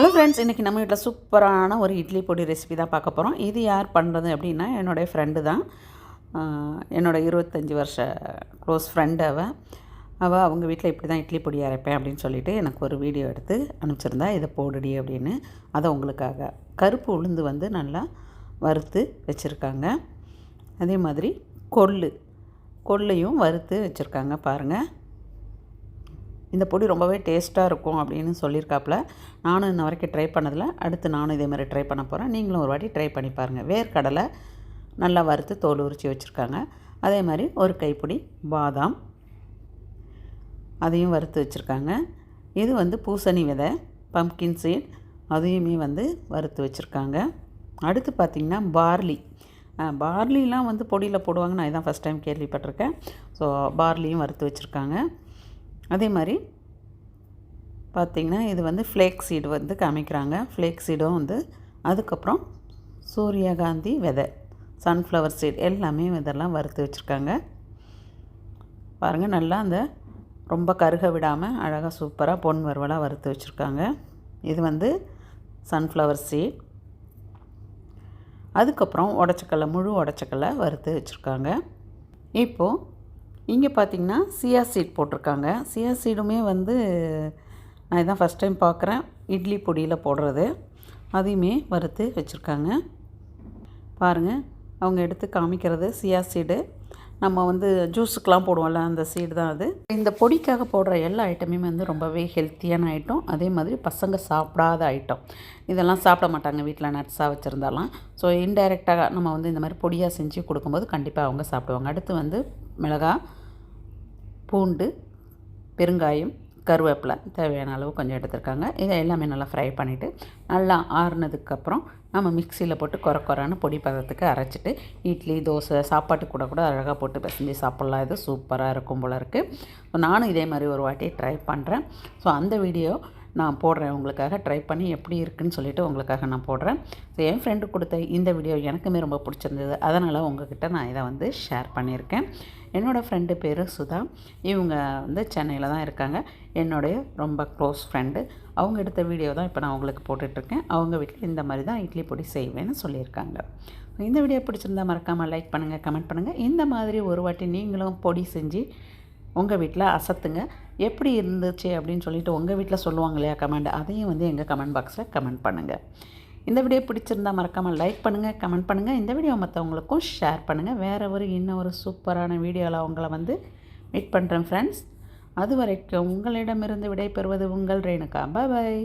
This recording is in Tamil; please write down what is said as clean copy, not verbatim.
ஹலோ ஃப்ரெண்ட்ஸ், இன்றைக்கி நம்ம வீட்டில் சூப்பரான ஒரு இட்லி பொடி ரெசிபி தான் பார்க்க போகிறோம். இது யார் பண்ணுறது அப்படின்னா என்னுடைய ஃப்ரெண்டு தான். என்னோடய 25 வருஷ க்ளோஸ் ஃப்ரெண்டு அவள் அவங்க வீட்டில் இப்படி தான் இட்லி பொடி அரைப்பேன் அப்படின்னு சொல்லிட்டு எனக்கு ஒரு வீடியோ எடுத்து அனுப்பிச்சிருந்தா, இதை போடுடி அப்படின்னு. அதை உங்களுக்காக கருப்பு உளுந்து வந்து நல்லா வறுத்து வச்சுருக்காங்க. அதே மாதிரி கொள்ளையும் வறுத்து வச்சுருக்காங்க பாருங்கள். இந்த பொடி ரொம்பவே டேஸ்ட்டாக இருக்கும் அப்படின்னு சொல்லியிருக்காப்புல. நானும் இன்ன வரைக்கும் ட்ரை பண்ணதில்ல. அடுத்து நானும் இதே மாதிரி ட்ரை பண்ண போகிறேன். நீங்களும் ஒரு வாட்டி ட்ரை பண்ணி பாருங்கள். வேர்க்கடலை நல்லா வறுத்து தோல் உரித்து வச்சுருக்காங்க. அதே மாதிரி ஒரு கைப்பிடி பாதாம் அதையும் வறுத்து வச்சுருக்காங்க. இது வந்து பூசணி விதை, பம்ப்கின் சீட், அதையுமே வந்து வறுத்து வச்சுருக்காங்க. அடுத்து பார்த்திங்கன்னா பார்லிலாம் வந்து பொடியில் போடுவாங்க. நான் இதான் ஃபஸ்ட் டைம் கேள்விப்பட்டிருக்கேன். ஸோ பார்லியும் வறுத்து வச்சுருக்காங்க. அதே மாதிரி பார்த்திங்கன்னா இது வந்து ஃப்ளேக் சீடு வந்து காமிக்கிறாங்க. ஃப்ளேக் சீடும் வந்து, அதுக்கப்புறம் சூரியகாந்தி விதை, சன்ஃப்ளவர் சீட் எல்லாமே இதெல்லாம் வறுத்து வச்சுருக்காங்க. பாருங்கள், நல்லா அந்த ரொம்ப கருக விடாமல் அழகாக சூப்பராக பொன் வறுவலாக வறுத்து வச்சுருக்காங்க. இது வந்து சன்ஃப்ளவர் சீட். அதுக்கப்புறம் முழு உடச்சக்கல்லை வறுத்து வச்சுருக்காங்க. இப்போது இங்கே பார்த்திங்கன்னா சியா சீட் போட்டிருக்காங்க. சியா சீடுமே வந்து நான் இதான் ஃபஸ்ட் டைம் பார்க்குறேன் இட்லி பொடியில் போடுறது. அதையுமே வறுத்து வச்சுருக்காங்க. பாருங்கள், அவங்க எடுத்து காமிக்கிறது சியா சீடு. நம்ம வந்து ஜூஸுக்கெலாம் போடுவோம்ல, அந்த சீடு தான் அது. இந்த பொடிக்காக போடுற எல்லா ஐட்டமுமே வந்து ரொம்பவே ஹெல்த்தியான ஐட்டம். அதே மாதிரி பசங்க சாப்பிடாத ஐட்டம். இதெல்லாம் சாப்பிட மாட்டாங்க வீட்டில் நட்ஸாக வச்சுருந்தாலாம். ஸோ இன்டைரக்டாக நம்ம வந்து இந்த மாதிரி பொடியாக செஞ்சு கொடுக்கும்போது கண்டிப்பாக அவங்க சாப்பிடுவாங்க. அடுத்து வந்து மிளகாய், பூண்டு, பெருங்காயம், கருவேப்பிலை தேவையான அளவு கொஞ்சம் எடுத்துருக்காங்க. இதை எல்லாமே நல்லா ஃப்ரை பண்ணிவிட்டு நல்லா ஆறுனதுக்கப்புறம் நம்ம மிக்சியில் போட்டு குறைன்னு பொடி பதத்துக்கு அரைச்சிட்டு இட்லி, தோசை, சாப்பாட்டுக்கு கூட அழகாக போட்டு பிசைஞ்சு சாப்பிட்லாம். இது சூப்பராக இருக்கும் போல இருக்குது. நானும் இதே மாதிரி ஒரு வாட்டி ட்ரை பண்ணுறேன். ஸோ அந்த வீடியோ நான் போடுறேன் உங்களுக்காக. ட்ரை பண்ணி எப்படி இருக்குதுன்னு சொல்லிவிட்டு உங்களுக்காக நான் போடுறேன். ஸோ என் ஃப்ரெண்டு கொடுத்த இந்த வீடியோ எனக்குமே ரொம்ப பிடிச்சிருந்தது. அதனால் உங்கள்கிட்ட நான் இதை வந்து ஷேர் பண்ணியிருக்கேன். என்னோடய ஃப்ரெண்டு பேர் சுதா. இவங்க வந்து சென்னையில் தான் இருக்காங்க. என்னுடைய ரொம்ப க்ளோஸ் ஃப்ரெண்டு. அவங்க எடுத்த வீடியோ தான் இப்போ நான் உங்களுக்கு போட்டுட்ருக்கேன். அவங்க வீட்டில் இந்த மாதிரி தான் இட்லி பொடி செய்வேன்னு சொல்லியிருக்காங்க. இந்த வீடியோ பிடிச்சிருந்தா மறக்காமல் லைக் பண்ணுங்கள், கமெண்ட் பண்ணுங்கள். இந்த மாதிரி ஒரு வாட்டி நீங்களும் பொடி செஞ்சு உங்கள் வீட்டில் அசத்துங்க. எப்படி இருந்துச்சு அப்படின்னு சொல்லிட்டு உங்கள் வீட்டில் சொல்லுவாங்க இல்லையா கமெண்ட், அதையும் வந்து எங்கள் கமெண்ட் பாக்ஸில் கமெண்ட் பண்ணுங்கள். இந்த வீடியோ பிடிச்சிருந்தால் மறக்காமல் லைக் பண்ணுங்கள், கமெண்ட் பண்ணுங்கள். இந்த வீடியோ மற்றவங்களுக்கும் ஷேர் பண்ணுங்கள். வேறு இன்னொரு சூப்பரான வீடியோவில் அவங்கள வந்து மீட் பண்ணுறேன் ஃப்ரெண்ட்ஸ். அது வரைக்கும் உங்களிடமிருந்து விடைபெறுவது உங்கள் ரேணுகா. பாய்.